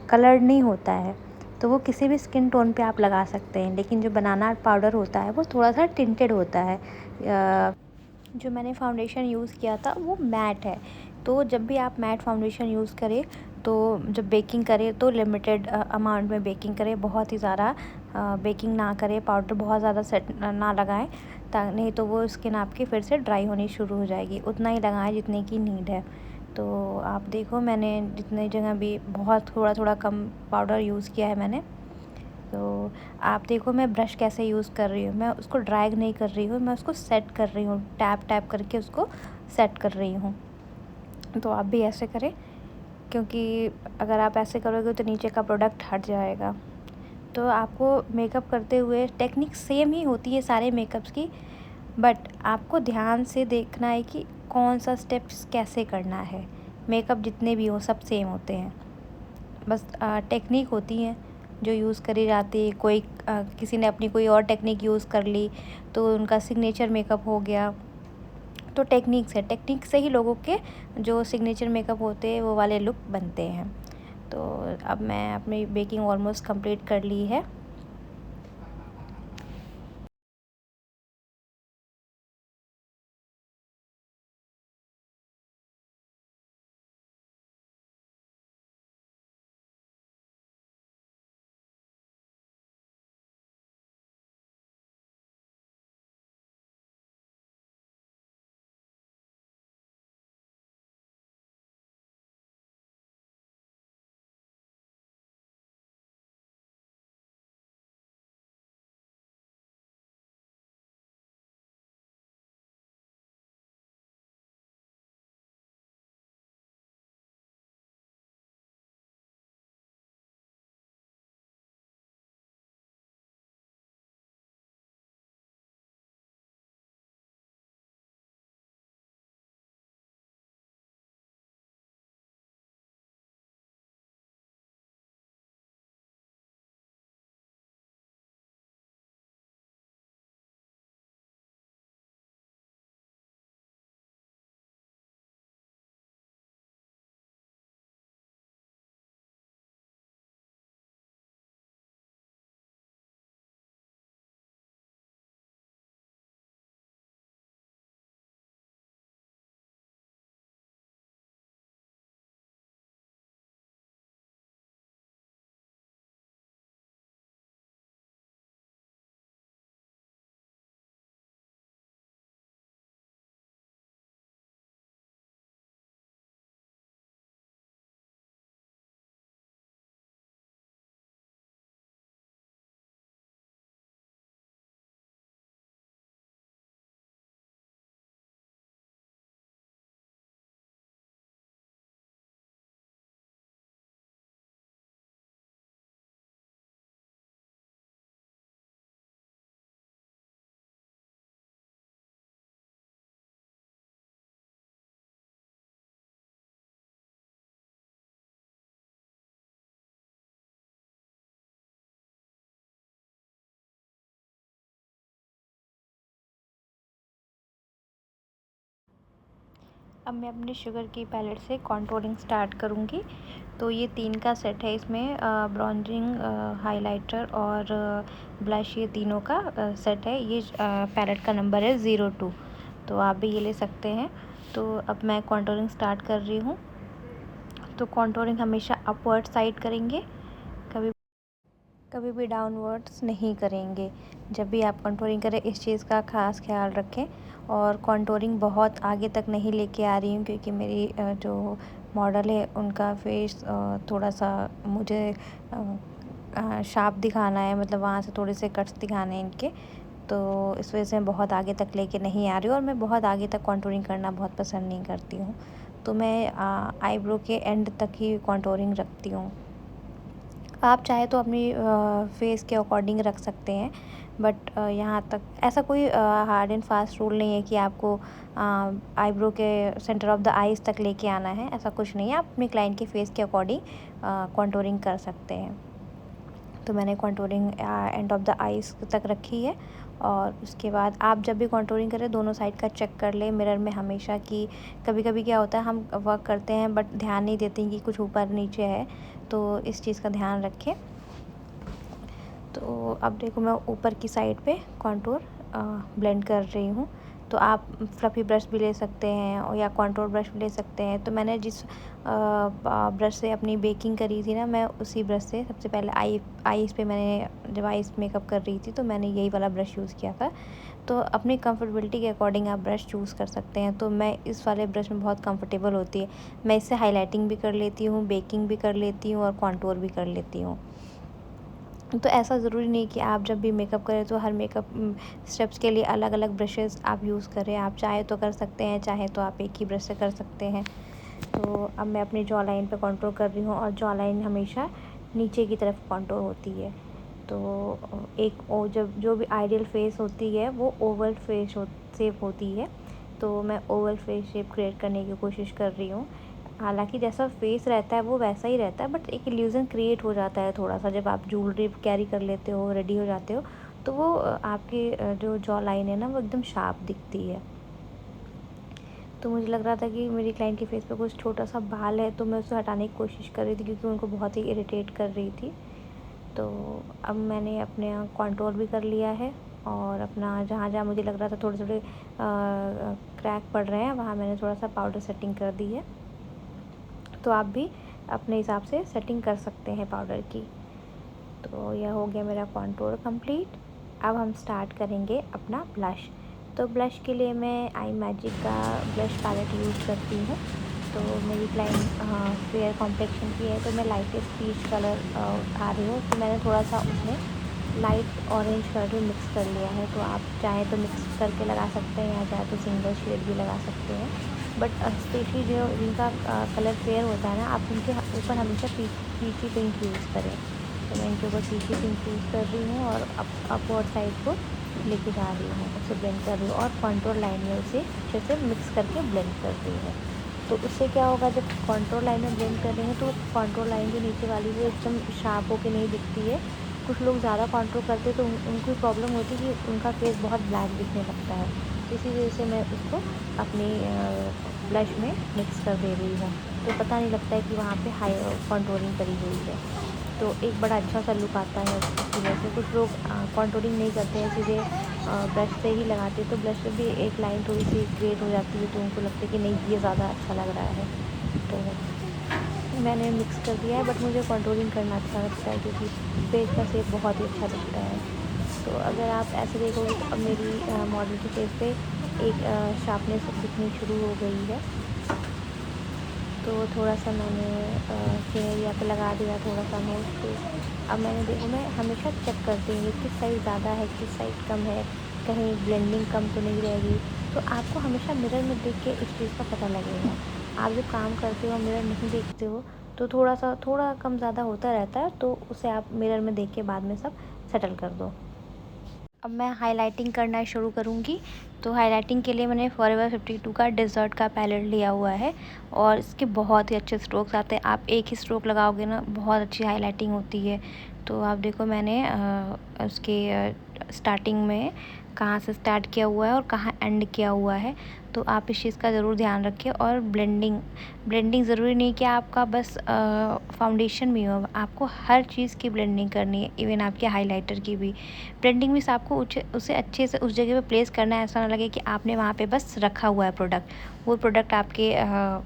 कलर्ड नहीं होता है, तो वो किसी भी स्किन टोन पे आप लगा सकते हैं। लेकिन जो बनाना पाउडर होता है वो थोड़ा-सा टिंटेड होता है। जो मैंने फाउंडेशन यूज़ किया था वो मैट है। तो जब भी आप मैट फाउंडेशन यूज़ करें तो जब बेकिंग करें तो लिमिटेड अमाउंट में बेकिंग करें, बहुत ही ज़्यादा बेकिंग ना करें, पाउडर बहुत ज़्यादा सेट ना लगाएं, नहीं तो वो स्किन आपकी फिर से ड्राई होनी शुरू हो जाएगी। उतना ही लगाएं जितने की नीड है। तो आप देखो, मैंने जितने जगह भी बहुत थोड़ा कम पाउडर यूज़ किया है मैंने। तो आप देखो मैं ब्रश कैसे यूज़ कर रही हूँ, मैं उसको ड्रैग नहीं कर रही हूँ, मैं उसको सेट कर रही हूँ, टैप टैप करके उसको सेट कर रही हूँ। तो आप भी ऐसे करें, क्योंकि अगर आप ऐसे करोगे तो नीचे का प्रोडक्ट हट जाएगा। तो आपको मेकअप करते हुए टेक्निक सेम ही होती है सारे मेकअप्स की, बट आपको ध्यान से देखना है कि कौन सा स्टेप्स कैसे करना है। मेकअप जितने भी हो सब सेम होते हैं, बस टेक्निक होती है जो यूज़ करी जाती है। कोई किसी ने अपनी कोई और टेक्निक यूज़ कर ली तो उनका सिग्नेचर मेकअप हो गया। तो टेक्निक से ही लोगों के जो सिग्नेचर मेकअप होते हैं वो वाले लुक बनते हैं। तो अब मैं अपनी बेकिंग ऑलमोस्ट कंप्लीट कर ली है। अब मैं अपने शुगर की पैलेट से कॉन्टूरिंग स्टार्ट करूँगी। तो ये 3 का सेट है, इसमें ब्रॉन्जिंग, हाइलाइटर और ब्लश, ये तीनों का सेट है। ये पैलेट का नंबर है 02। तो आप भी ये ले सकते हैं। तो अब मैं कॉन्टूरिंग स्टार्ट कर रही हूँ। तो कॉन्टूरिंग हमेशा अपवर्ड साइड करेंगे, कभी कभी भी डाउनवर्ड्स नहीं करेंगे। जब भी आप कंटूरिंग करें इस चीज़ का ख़ास ख्याल रखें। और कंटूरिंग बहुत आगे तक नहीं लेके आ रही हूँ, क्योंकि मेरी जो मॉडल है उनका फेस थोड़ा सा मुझे शार्प दिखाना है, मतलब वहाँ से थोड़े से कट्स दिखाने हैं इनके। तो इस वजह से मैं बहुत आगे तक लेके नहीं आ रही हूँ, और मैं बहुत आगे तक कंटूरिंग करना बहुत पसंद नहीं करती हूँ। तो मैं आईब्रो के एंड तक ही कंटूरिंग रखती हूँ। आप चाहे तो अपनी फेस के अकॉर्डिंग रख सकते हैं, बट यहाँ तक ऐसा कोई हार्ड एंड फास्ट रूल नहीं है कि आपको आईब्रो के सेंटर ऑफ द आईज़ तक लेके आना है। ऐसा कुछ नहीं है, आप अपने क्लाइंट के फेस के अकॉर्डिंग कॉन्टूरिंग कर सकते हैं। तो मैंने contouring end of the eyes तक रखी है। और उसके बाद आप जब भी कॉन्टूरिंग करें दोनों साइड का चेक कर लें मिरर में हमेशा, कि कभी कभी क्या होता है हम वर्क करते हैं बट ध्यान नहीं देते कि कुछ ऊपर नीचे है, तो इस चीज़ का ध्यान रखें। तो अब देखो मैं ऊपर की साइड पे कॉन्टूर ब्लेंड कर रही हूँ। तो आप फ्लफ़ी ब्रश भी ले सकते हैं और या कॉन्टूर ब्रश भी ले सकते हैं। तो मैंने जिस ब्रश से अपनी बेकिंग करी थी ना, मैं उसी ब्रश से सबसे पहले आईज़ पे मैंने जब आईज़ मेकअप कर रही थी तो मैंने यही वाला ब्रश यूज़ किया था। तो अपनी कंफर्टेबिलिटी के अकॉर्डिंग आप ब्रश चूज़ कर सकते हैं। तो मैं इस वाले ब्रश में बहुत कंफर्टेबल होती है। मैं इससे हाइलाइटिंग भी कर लेती हूँ, बेकिंग भी कर लेती हूँ और कॉन्टूर भी कर लेती हूँ। तो ऐसा ज़रूरी नहीं कि आप जब भी मेकअप करें तो हर मेकअप स्टेप्स के लिए अलग अलग ब्रशेज़ आप यूज़ करें। आप चाहे तो कर सकते हैं, चाहे तो आप एक ही ब्रश से कर सकते हैं। तो अब मैं अपनी जॉ लाइन पे कॉन्टूर कर रही हूँ और जॉ लाइन हमेशा नीचे की तरफ कॉन्टूर होती है। तो एक जब जो भी आइडियल फेस होती है वो ओवल फेस शेप होती है। तो मैं ओवल फेस शेप क्रिएट करने की कोशिश कर रही हूँ। हालांकि जैसा फेस रहता है वो वैसा ही रहता है, बट एक इल्यूज़न क्रिएट हो जाता है थोड़ा सा जब आप ज्वेलरी कैरी कर लेते हो, रेडी हो जाते हो, तो वो आपकी जो जॉ लाइन है ना वो एकदम शार्प दिखती है। तो मुझे लग रहा था कि मेरी क्लाइंट के फेस पे कुछ छोटा सा बाल है, तो मैं उसे हटाने की कोशिश कर रही थी क्योंकि उनको बहुत ही इरिटेट कर रही थी। तो अब मैंने अपने यहाँ कॉन्टूर भी कर लिया है और अपना जहाँ जहाँ मुझे लग रहा था थोड़े थोड़े क्रैक पड़ रहे हैं वहाँ मैंने थोड़ा सा पाउडर सेटिंग कर दी है। तो आप भी अपने हिसाब से सेटिंग कर सकते हैं पाउडर की। तो यह हो गया मेरा कॉन्टूर कंप्लीट। अब हम स्टार्ट करेंगे अपना ब्लश। तो ब्लश के लिए मैं आई मैजिक का ब्लश पैलेट यूज़ करती हूँ। तो मेरी क्लाइंट फेयर कॉम्प्लेक्शन की है, तो मैं लाइटेस्ट पीच कलर उठा रही हूँ। तो मैंने थोड़ा सा उसमें लाइट ऑरेंज कलर भी मिक्स कर लिया है। तो आप चाहें तो मिक्स करके लगा सकते हैं या चाहे तो सिंगल शेड भी लगा सकते हैं। बट स्पेशली जो जिनका कलर फेयर होता है ना, आप उनके ऊपर हमेशा पीची पिंक यूज़ करें। तो मैं इनके ऊपर पीची पिंक यूज़ कर रही हूँ और अपवर्ड साइड को लेके जा रही हूँ, उसे ब्लेंड कर रही हूँ और कॉन्टूर लाइन में उसे अच्छे से मिक्स करके ब्लेंड कर रही हूँ। तो उससे क्या होगा, जब कॉन्टूर लाइन में ब्लेंड कर रहे हैं तो कॉन्टूर लाइन जो नीचे वाली वो एकदम शार्प होकर नहीं दिखती है। कुछ लोग ज़्यादा कॉन्टूर करते हैं तो उनको प्रॉब्लम होती है कि उनका फेस बहुत ब्लैक दिखने लगता है। तो इसी वजह से मैं उसको अपनी ब्लश में मिक्स कर दे रही हूँ, तो पता नहीं लगता है कि वहाँ पे हाई कॉन्टूरिंग करी हुई है। तो एक बड़ा अच्छा सा लुक आता है उसकी वजह से। कुछ लोग कॉन्टूरिंग नहीं करते हैं, सीधे ब्रश से ही लगाते हैं, तो ब्रश से भी एक लाइन थोड़ी सी क्रिएट हो जाती है, तो उनको लगता है कि नहीं ये ज़्यादा अच्छा लग रहा है। तो मैंने मिक्स कर दिया है, बट मुझे कॉन्टूरिंग करना अच्छा लगता है क्योंकि फेस का शेप बहुत ही अच्छा दिखता है। तो अगर आप ऐसे देखोगे तो अब मेरी मॉडल के फेस पे एक शार्पनेस दिखनी शुरू हो गई है। तो थोड़ा सा मैंने चिन एरिया पे लगा दिया, थोड़ा सा नोज पे। अब मैं हमेशा चेक करती हूँ किस साइड ज़्यादा है, किस साइड कम है, कहीं ब्लेंडिंग कम तो नहीं रहेगी। तो आपको हमेशा मिरर में देख के इस चीज़ का पता लगेगा। आप जब काम करते हो मिरर नहीं देखते हो तो थोड़ा कम ज़्यादा होता रहता है, तो उसे आप मिरर में देख के बाद में सब सेटल कर दो। अब मैं हाइलाइटिंग करना शुरू करूँगी। तो हाइलाइटिंग के लिए मैंने फॉरएवर 52 का डेज़र्ट का पैलेट लिया हुआ है और इसके बहुत ही अच्छे स्ट्रोक्स आते हैं। आप एक ही स्ट्रोक लगाओगे ना, बहुत अच्छी हाइलाइटिंग होती है। तो आप देखो मैंने उसके स्टार्टिंग में कहाँ से स्टार्ट किया हुआ है और कहाँ एंड किया हुआ है। तो आप इस चीज़ का ज़रूर ध्यान रखें। और ब्लेंडिंग ज़रूरी नहीं कि आपका बस फाउंडेशन में हो, आपको हर चीज़ की ब्लेंडिंग करनी है, इवन आपके हाइलाइटर की भी ब्लेंडिंग में आपको उसे अच्छे से उस जगह पे प्लेस करना है। ऐसा ना लगे कि आपने वहाँ पे बस रखा हुआ है प्रोडक्ट, वो प्रोडक्ट आपके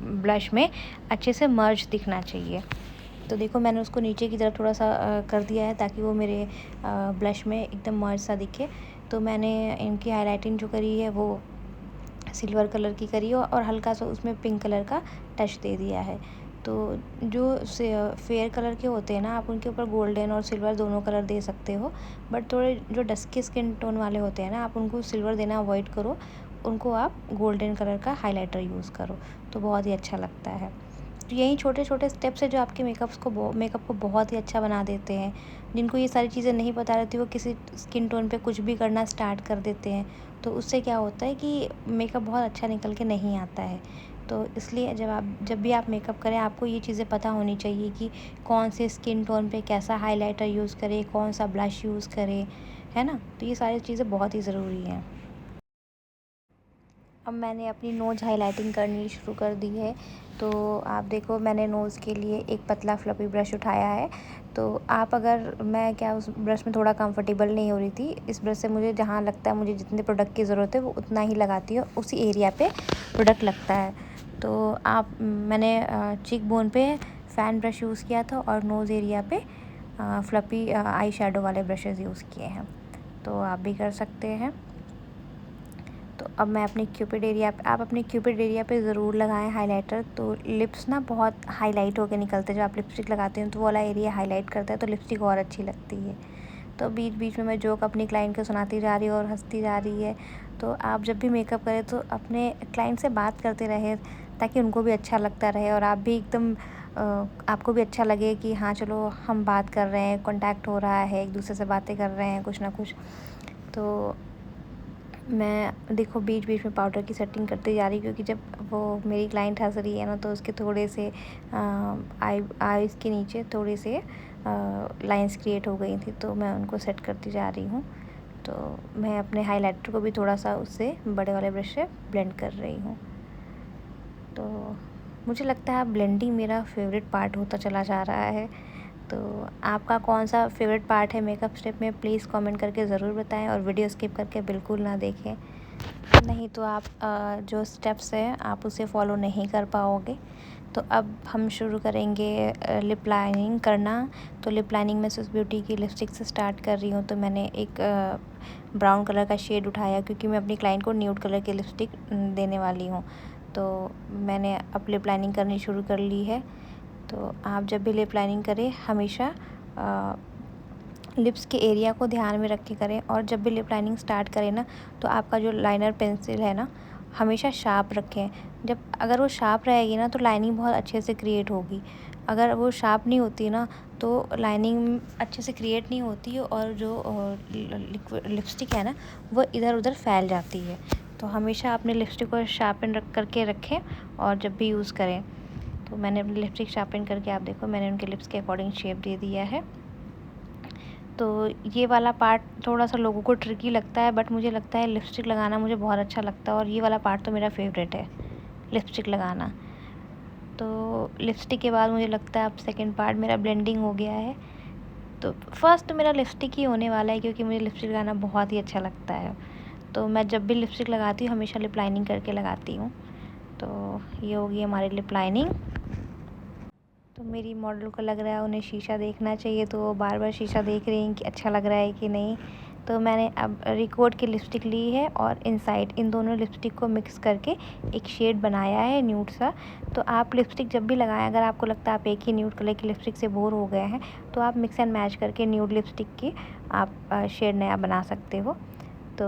ब्लश में अच्छे से मर्ज दिखना चाहिए। तो देखो मैंने उसको नीचे की तरफ थोड़ा सा कर दिया है ताकि वो मेरे ब्लश में एकदम मर्ज सा दिखे। तो मैंने इनकी हाइलाइटिंग जो करी है वो सिल्वर कलर की करी है और हल्का सा उसमें पिंक कलर का टच दे दिया है। तो जो फेयर कलर के होते हैं ना, आप उनके ऊपर गोल्डन और सिल्वर दोनों कलर दे सकते हो। बट थोड़े जो डस्की स्किन टोन वाले होते हैं ना, आप उनको सिल्वर देना अवॉइड करो, उनको आप गोल्डन कलर का हाइलाइटर यूज़ करो, तो बहुत ही अच्छा लगता है। तो यही छोटे छोटे स्टेप्स है जो आपके मेकअप को बहुत ही अच्छा बना देते हैं। जिनको ये सारी चीज़ें नहीं पता रहती वो किसी स्किन टोन पे कुछ भी करना स्टार्ट कर देते हैं, तो उससे क्या होता है कि मेकअप बहुत अच्छा निकल के नहीं आता है। तो इसलिए जब भी आप मेकअप करें आपको ये चीज़ें पता होनी चाहिए कि कौन से स्किन टोन पे कैसा हाइलाइटर यूज़ करें, कौन सा ब्लश यूज़ करें, है ना? तो ये सारी चीज़ें बहुत ही ज़रूरी हैं। अब मैंने अपनी नोज़ हाइलाइटिंग करनी शुरू कर दी है। तो आप देखो मैंने नोज़ के लिए एक पतला फ्लफ़ी ब्रश उठाया है। तो आप मैं क्या उस ब्रश में थोड़ा कंफर्टेबल नहीं हो रही थी। इस ब्रश से मुझे जहाँ लगता है मुझे जितने प्रोडक्ट की ज़रूरत है वो उतना ही लगाती हूँ, उसी एरिया पे प्रोडक्ट लगता है। तो मैंने चीक बोन पे फ़ैन ब्रश यूज़ किया था और नोज़ एरिया पे फ्लफ़ी आई शैडो वाले ब्रशेज़ यूज़ किए हैं। तो आप भी कर सकते हैं। तो अब मैं अपने आप अपने क्यूपिड एरिया पे ज़रूर लगाएं हाइलाइटर। तो लिप्स ना बहुत हाईलाइट होकर निकलते हैं, जब आप लिपस्टिक लगाते हैं तो वो वाला एरिया हाईलाइट करता है तो लिपस्टिक और अच्छी लगती है। तो बीच बीच में मैं जोक अपनी क्लाइंट को सुनाती जा रही हूँ और हंसती जा रही है। तो आप जब भी मेकअप करें तो अपने क्लाइंट से बात करते रहें ताकि उनको भी अच्छा लगता रहे और आप भी एकदम आपको भी अच्छा लगे कि हाँ चलो हम बात कर रहे हैं, कॉन्टैक्ट हो रहा है, एक दूसरे से बातें कर रहे हैं कुछ ना कुछ। तो मैं देखो बीच बीच में पाउडर की सेटिंग करती जा रही, क्योंकि जब वो मेरी क्लाइंट हंस रही है ना तो उसके थोड़े से आईज़ के नीचे थोड़े से लाइंस क्रिएट हो गई थी, तो मैं उनको सेट करती जा रही हूँ। तो मैं अपने हाइलाइटर को भी थोड़ा सा उससे बड़े वाले ब्रश से ब्लेंड कर रही हूँ। तो मुझे लगता है ब्लेंडिंग मेरा फेवरेट पार्ट होता चला जा रहा है। तो आपका कौन सा फेवरेट पार्ट है मेकअप स्टेप में, प्लीज़ कमेंट करके ज़रूर बताएं और वीडियो स्किप करके बिल्कुल ना देखें, नहीं तो आप जो स्टेप्स हैं आप उसे फॉलो नहीं कर पाओगे। तो अब हम शुरू करेंगे लिप लाइनिंग करना। तो लिप लाइनिंग में स्विस ब्यूटी की लिपस्टिक से स्टार्ट कर रही हूँ। तो मैंने एक ब्राउन कलर का शेड उठाया क्योंकि मैं अपनी क्लाइंट को न्यूड कलर की लिपस्टिक देने वाली हूँ। तो मैंने अब लिप लाइनिंग करनी शुरू कर ली है। तो आप जब भी लिप लाइनिंग करें हमेशा लिप्स के एरिया को ध्यान में रख के करें, और जब भी लिप लाइनिंग स्टार्ट करें ना तो आपका जो लाइनर पेंसिल है ना हमेशा शार्प रखें। अगर वो शार्प रहेगी ना तो लाइनिंग बहुत अच्छे से क्रिएट होगी। अगर वो शार्प नहीं होती ना तो लाइनिंग अच्छे से क्रिएट नहीं होती और जो लिपस्टिक है ना वो इधर उधर फैल जाती है। तो हमेशा अपने लिपस्टिक को शार्पन करके रखें और जब भी यूज़ करें। तो मैंने अपनी लिपस्टिक शार्पन करके आप देखो मैंने उनके लिप्स के अकॉर्डिंग शेप दे दिया है। तो ये वाला पार्ट थोड़ा सा लोगों को ट्रिकी लगता है, बट मुझे लगता है लिपस्टिक लगाना मुझे बहुत अच्छा लगता है और ये वाला पार्ट तो मेरा फेवरेट है, लिपस्टिक लगाना। तो लिपस्टिक के बाद मुझे लगता है अब सेकंड पार्ट मेरा ब्लेंडिंग हो गया है। तो फर्स्ट तो मेरा लिपस्टिक ही होने वाला है क्योंकि मुझे लिपस्टिक लगाना बहुत ही अच्छा लगता है। तो मैं जब भी लिपस्टिक लगाती हूँ हमेशा लिप लाइनिंग करके लगाती हूँ। तो ये होगी हमारी लिप लाइनिंग। तो मेरी मॉडल को लग रहा है उन्हें शीशा देखना चाहिए, तो वो बार बार शीशा देख रही हैं कि अच्छा लग रहा है कि नहीं। तो मैंने अब रिकॉर्ड की लिपस्टिक ली है और इनसाइड इन दोनों लिपस्टिक को मिक्स करके एक शेड बनाया है न्यूड सा। तो आप लिपस्टिक जब भी लगाएं, अगर आपको लगता है आप एक ही न्यूड कलर की लिपस्टिक से बोर हो गए हैं तो आप मिक्स एंड मैच करके न्यूड लिपस्टिक की आप शेड नया बना सकते हो। तो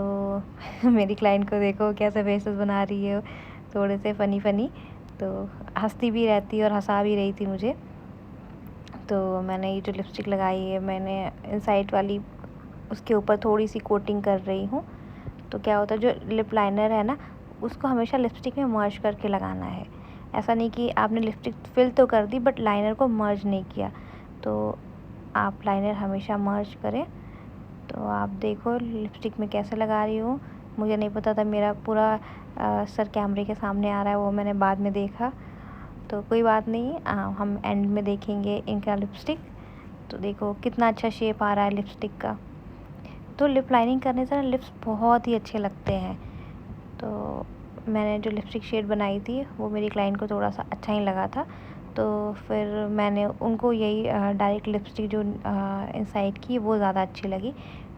मेरी क्लाइंट को देखो कैसे फेसेस बना रही है, थोड़े से फ़नी। तो हंसती भी रहती है और हंसा भी रही थी मुझे। तो मैंने ये जो लिपस्टिक लगाई है मैंने इनसाइड वाली उसके ऊपर थोड़ी सी कोटिंग कर रही हूँ। तो क्या होता है जो लिप लाइनर है ना उसको हमेशा लिपस्टिक में मर्ज करके लगाना है। ऐसा नहीं कि आपने लिपस्टिक फिल तो कर दी बट लाइनर को मर्ज नहीं किया। तो आप लाइनर हमेशा मर्ज करें। तो आप देखो लिपस्टिक में कैसे लगा रही हूँ, मुझे नहीं पता था मेरा पूरा सर कैमरे के सामने आ रहा है, वो मैंने बाद में देखा। तो कोई बात नहीं, हम एंड में देखेंगे इनका लिपस्टिक। तो देखो कितना अच्छा शेप आ रहा है लिपस्टिक का। तो लिप लाइनिंग करने से ना लिप्स बहुत ही अच्छे लगते हैं। तो मैंने जो लिपस्टिक शेड बनाई थी वो मेरी क्लाइंट को थोड़ा सा अच्छा ही लगा था। तो फिर मैंने उनको यही डायरेक्ट लिपस्टिक जो इनसाइड की वो ज़्यादा अच्छी लगी,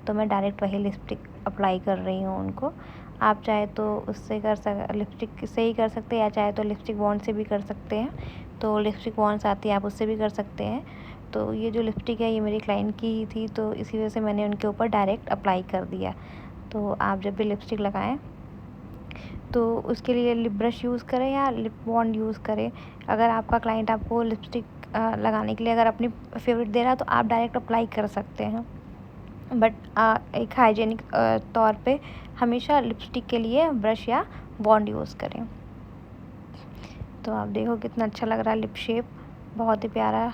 तो मैं डायरेक्ट वही लिपस्टिक अप्लाई कर रही हूँ उनको। आप चाहे तो उससे लिपस्टिक से ही कर सकते हैं या चाहे तो लिपस्टिक बॉन्ड से भी कर सकते हैं। तो लिपस्टिक बॉन्ड्स आती है आप उससे भी कर सकते हैं। तो ये जो लिपस्टिक है ये मेरी क्लाइंट की ही थी, तो इसी वजह से मैंने उनके ऊपर डायरेक्ट अप्लाई कर दिया। तो आप जब भी लिपस्टिक लगाएं तो उसके लिए लिप ब्रश यूज़ करें या लिप बॉन्ड यूज़ करें। अगर आपका क्लाइंट आपको लिपस्टिक लगाने के लिए अगर अपनी फेवरेट दे रहा है तो आप डायरेक्ट अप्लाई कर सकते हैं, बट एक हाइजीनिक तौर पे हमेशा लिपस्टिक के लिए ब्रश या बॉन्ड यूज़ करें। तो आप देखो कितना अच्छा लग रहा है लिप शेप, बहुत ही प्यारा।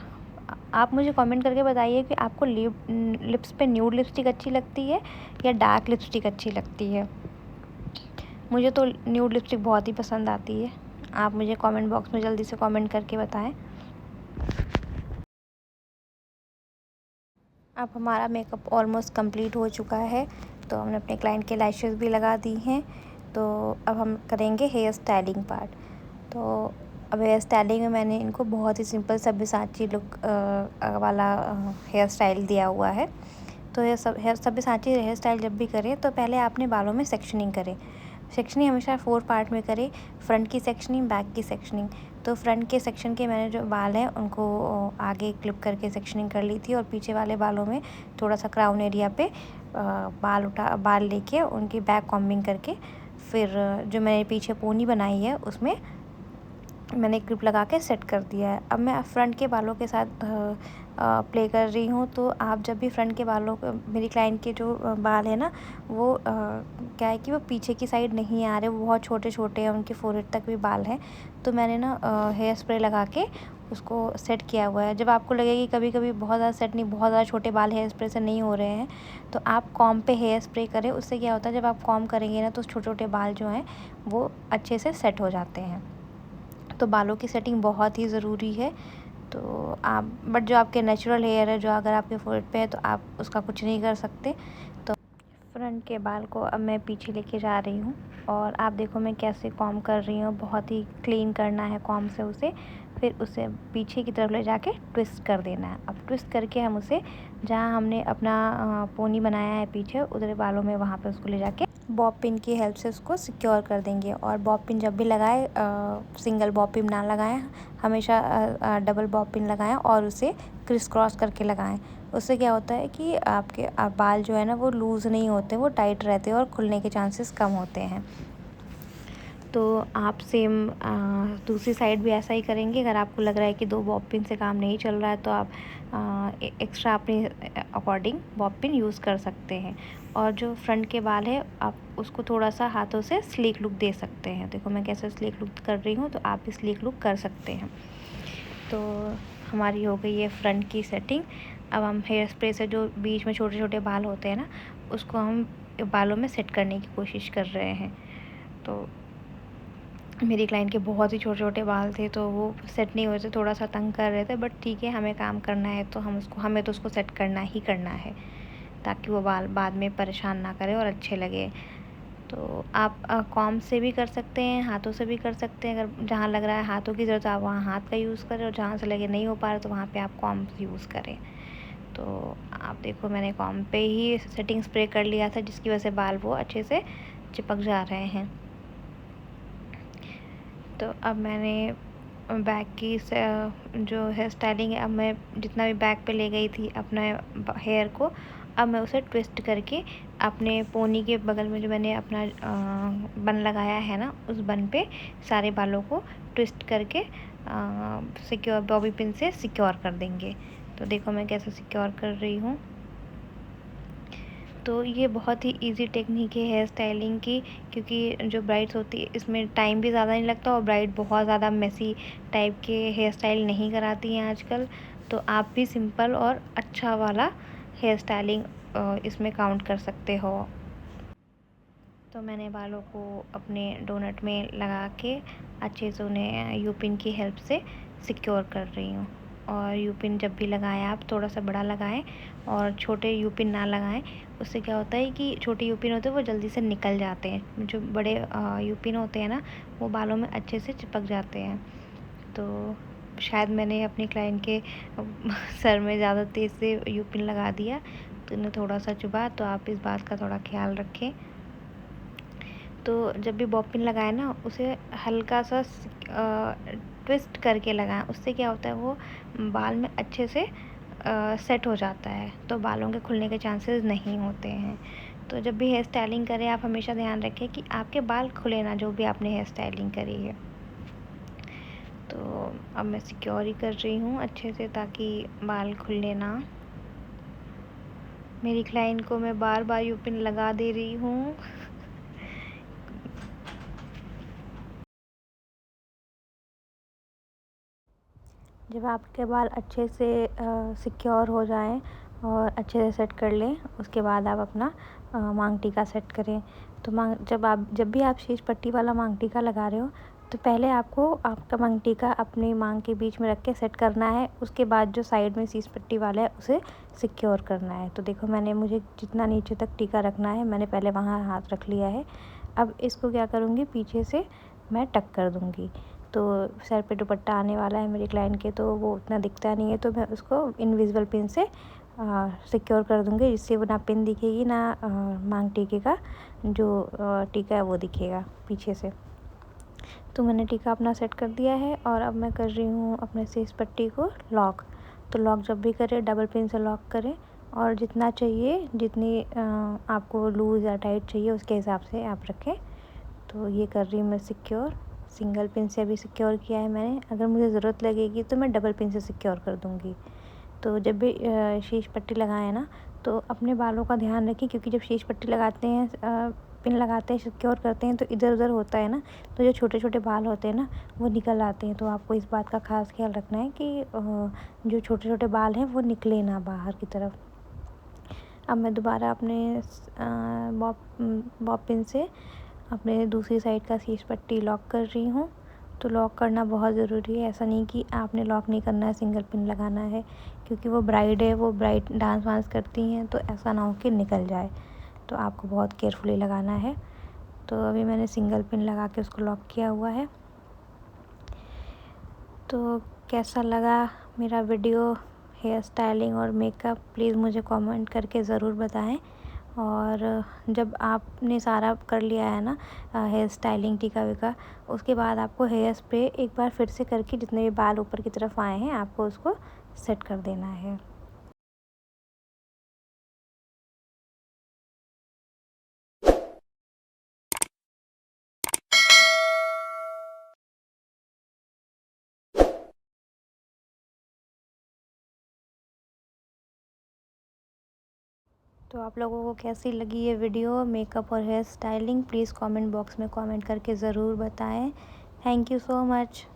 आप मुझे कमेंट करके बताइए कि आपको लिप्स पे न्यूड लिपस्टिक अच्छी लगती है या डार्क लिपस्टिक अच्छी लगती है। मुझे तो न्यूड लिपस्टिक बहुत ही पसंद आती है। आप मुझे कमेंट बॉक्स में जल्दी से कमेंट करके बताएं। अब हमारा मेकअप ऑलमोस्ट कंप्लीट हो चुका है, तो हमने अपने क्लाइंट के लैशेस भी लगा दी हैं। तो अब हम करेंगे हेयर स्टाइलिंग पार्ट। तो अब हेयर स्टाइलिंग में मैंने इनको बहुत ही सिंपल सब्यसाची लुक वाला हेयर स्टाइल दिया हुआ है। तो ये सब्यसाची हेयर स्टाइल जब भी करें तो पहले आपने बालों में सेक्शनिंग करें। सेक्शनिंग हमेशा 4 पार्ट में करें, फ्रंट की सेक्शनिंग, बैक की सेक्शनिंग। तो फ्रंट के सेक्शन के मैंने जो बाल हैं उनको आगे क्लिप करके सेक्शनिंग कर ली थी, और पीछे वाले बालों में थोड़ा सा क्राउन एरिया पे बाल लेके उनकी बैक कॉम्बिंग करके, फिर जो मैंने पीछे पोनी बनाई है उसमें मैंने क्लिप लगा के सेट कर दिया है। अब मैं फ्रंट के बालों के साथ प्ले कर रही हूँ। तो आप जब भी फ्रंट के बालों मेरी क्लाइंट के जो बाल है ना, वो क्या है कि वो पीछे की साइड नहीं आ रहे, वो बहुत छोटे छोटे हैं, उनके फोrehead तक भी बाल हैं। तो मैंने ना हेयर स्प्रे लगा के उसको सेट किया हुआ है। जब आपको लगे कि कभी कभी बहुत ज़्यादा सेट नहीं, बहुत ज़्यादा छोटे बाल हेयर स्प्रे से नहीं हो रहे हैं, तो आप कॉम पे हेयर स्प्रे करें। उससे क्या होता है, जब आप कॉम करेंगे ना तो छोटे छोटे बाल जो हैं वो अच्छे से सेट हो जाते हैं। तो बालों की सेटिंग बहुत ही ज़रूरी है। तो आप बट जो आपके नेचुरल हेयर है, जो अगर आपके फोrehead पे है तो आप उसका कुछ नहीं कर सकते। तो फ्रंट के बाल को अब मैं पीछे लेके जा रही हूँ, और आप देखो मैं कैसे कॉम कर रही हूँ। बहुत ही क्लीन करना है कॉम से उसे, फिर उसे पीछे की तरफ ले जाके ट्विस्ट कर देना है। अब ट्विस्ट करके हम उसे जहाँ हमने अपना पोनी बनाया है पीछे उधर बालों में, वहाँ पे उसको ले जाके बॉब पिन की हेल्प से उसको सिक्योर कर देंगे। और बॉब पिन जब भी लगाएं, सिंगल बॉब पिन ना लगाएं, हमेशा डबल बॉब पिन लगाएं और उसे क्रिस क्रॉस करके लगाएं। उससे क्या होता है कि आपके बाल जो है ना वो लूज़ नहीं होते, वो टाइट रहते हैं और खुलने के चांसेस कम होते हैं। तो आप सेम दूसरी साइड भी ऐसा ही करेंगे। अगर आपको लग रहा है कि 2 बॉब पिन से काम नहीं चल रहा है तो आप एक्स्ट्रा अपने अकॉर्डिंग बॉब पिन यूज़ कर सकते हैं। और जो फ्रंट के बाल है आप उसको थोड़ा सा हाथों से स्लीक लुक दे सकते हैं। देखो मैं कैसे स्लीक लुक कर रही हूँ, तो आप भी स्लीक लुक कर सकते हैं। तो हमारी हो गई है फ्रंट की सेटिंग। अब हम हेयर स्प्रे से जो बीच में छोटे छोटे बाल होते हैं ना, उसको हम बालों में सेट करने की कोशिश कर रहे हैं। तो मेरी क्लाइंट के बहुत ही छोटे छोटे बाल थे, तो वो सेट नहीं हो रहे थे, थोड़ा सा तंग कर रहे थे। बट ठीक है, हमें काम करना है तो हमें तो उसको सेट करना ही करना है, ताकि वो बाल बाद में परेशान ना करे और अच्छे लगे। तो आप कॉम से भी कर सकते हैं, हाथों से भी कर सकते हैं। अगर जहाँ लग रहा है हाथों की ज़रूरत आप वहाँ हाथ का यूज़ करें, और जहाँ से लगे नहीं हो पा रहा तो वहाँ पे आप कॉम यूज़ करें। तो आप देखो मैंने कॉम पे ही सेटिंग स्प्रे कर लिया था, जिसकी वजह से बाल वो अच्छे से चिपक जा रहे हैं। तो अब मैंने बैक की जो हेयर स्टाइलिंग है, अब मैं जितना भी बैक पे ले गई थी अपना हेयर को, अब मैं उसे ट्विस्ट करके अपने पोनी के बगल में जो मैंने अपना बन लगाया है ना, उस बन पे सारे बालों को ट्विस्ट करके सिक्योर बॉबी पिन से सिक्योर कर देंगे। तो देखो मैं कैसे सिक्योर कर रही हूँ। तो ये बहुत ही इजी टेक्निक है हेयर स्टाइलिंग की, क्योंकि जो ब्राइड्स होती है इसमें टाइम भी ज़्यादा नहीं लगता, और ब्राइड बहुत ज़्यादा मेसी टाइप के हेयर स्टाइल नहीं कराती हैं आजकल। तो आप भी सिंपल और अच्छा वाला हेयर स्टाइलिंग इसमें काउंट कर सकते हो। तो मैंने बालों को अपने डोनट में लगा के अच्छे से उन्हें यू पिन की हेल्प से सिक्योर कर रही हूँ। और यू पिन जब भी लगाएं आप थोड़ा सा बड़ा लगाएं, और छोटे यू पिन ना लगाएं। उससे क्या होता है कि छोटे यू पिन होते हैं वो जल्दी से निकल जाते हैं, जो बड़े यू पिन होते हैं ना वो बालों में अच्छे से चिपक जाते हैं। तो शायद मैंने अपने क्लाइंट के सर में ज़्यादा तेज़ से यू पिन लगा दिया, तो इन्हें थोड़ा सा चुभा। तो आप इस बात का थोड़ा ख्याल रखें। तो जब भी बॉब पिन लगाए ना उसे हल्का सा ट्विस्ट करके लगाएं। उससे क्या होता है वो बाल में अच्छे से सेट हो जाता है, तो बालों के खुलने के चांसेस नहीं होते हैं। तो जब भी हेयर स्टाइलिंग करें आप हमेशा ध्यान रखें कि आपके बाल खुले ना, जो भी आपने हेयर स्टाइलिंग करी है। तो अब मैं सिक्योर ही कर रही हूँ अच्छे से ताकि बाल खुले ना। मेरी क्लाइंट को मैं बार बार यू पिन लगा दे रही हूँ। जब आपके बाल अच्छे से सिक्योर हो जाएं और अच्छे से सेट कर लें, उसके बाद आप अपना मांग टीका सेट करें। तो जब भी आप शीश पट्टी वाला मांग टीका लगा रहे हो, तो पहले आपको आपका मांग टीका अपनी मांग के बीच में रख के सेट करना है। उसके बाद जो साइड में शीश पट्टी वाला है उसे सिक्योर करना है। तो देखो, मुझे जितना नीचे तक टीका रखना है मैंने पहले वहाँ हाथ रख लिया है। अब इसको क्या करूँगी, पीछे से मैं टक कर दूँगी। तो सर पे दुपट्टा आने वाला है मेरी क्लाइंट के, तो वो उतना दिखता नहीं है, तो मैं उसको इनविजिबल पिन से सिक्योर कर दूँगी, जिससे वो ना पिन दिखेगी ना मांग टीके का जो टीका है वो दिखेगा पीछे से। तो मैंने टीका अपना सेट कर दिया है और अब मैं कर रही हूँ अपने शीश पट्टी को लॉक। तो लॉक जब भी करें डबल पिन से लॉक करें, और जितना चाहिए, जितनी आपको लूज़ या टाइट चाहिए उसके हिसाब से आप रखें। तो ये कर रही हूँ मैं सिक्योर। सिंगल पिन से अभी सिक्योर किया है मैंने, अगर मुझे ज़रूरत लगेगी तो मैं डबल पिन से सिक्योर कर दूँगी। तो जब भी शीश पट्टी लगाएं ना, तो अपने बालों का ध्यान रखें, क्योंकि जब शीश पट्टी लगाते हैं, पिन लगाते हैं, सिक्योर करते हैं, तो इधर उधर होता है ना, तो जो छोटे छोटे बाल होते हैं ना वो निकल आते हैं। तो आपको इस बात का खास ख्याल रखना है कि जो छोटे छोटे बाल हैं वो निकले ना बाहर की तरफ। अब मैं दोबारा अपने बॉब पिन से अपने दूसरी साइड का शीश पट्टी लॉक कर रही हूँ। तो लॉक करना बहुत ज़रूरी है, ऐसा नहीं कि आपने लॉक नहीं करना है, सिंगल पिन लगाना है, क्योंकि वो ब्राइड है, वो ब्राइड डांस वांस करती हैं, तो ऐसा ना हो कि निकल जाए। तो आपको बहुत केयरफुली लगाना है। तो अभी मैंने सिंगल पिन लगा के उसको लॉक किया हुआ है। तो कैसा लगा मेरा वीडियो हेयर स्टाइलिंग और मेकअप, प्लीज़ मुझे कमेंट करके ज़रूर बताएं। और जब आपने सारा कर लिया है ना, हेयर स्टाइलिंग टीका वीका, उसके बाद आपको हेयर स्प्रे एक बार फिर से करके जितने भी बाल ऊपर की तरफ आए हैं आपको उसको सेट कर देना है। तो आप लोगों को कैसी लगी ये वीडियो मेकअप और hair styling, please comment box में कमेंट करके ज़रूर बताएं। Thank you so much.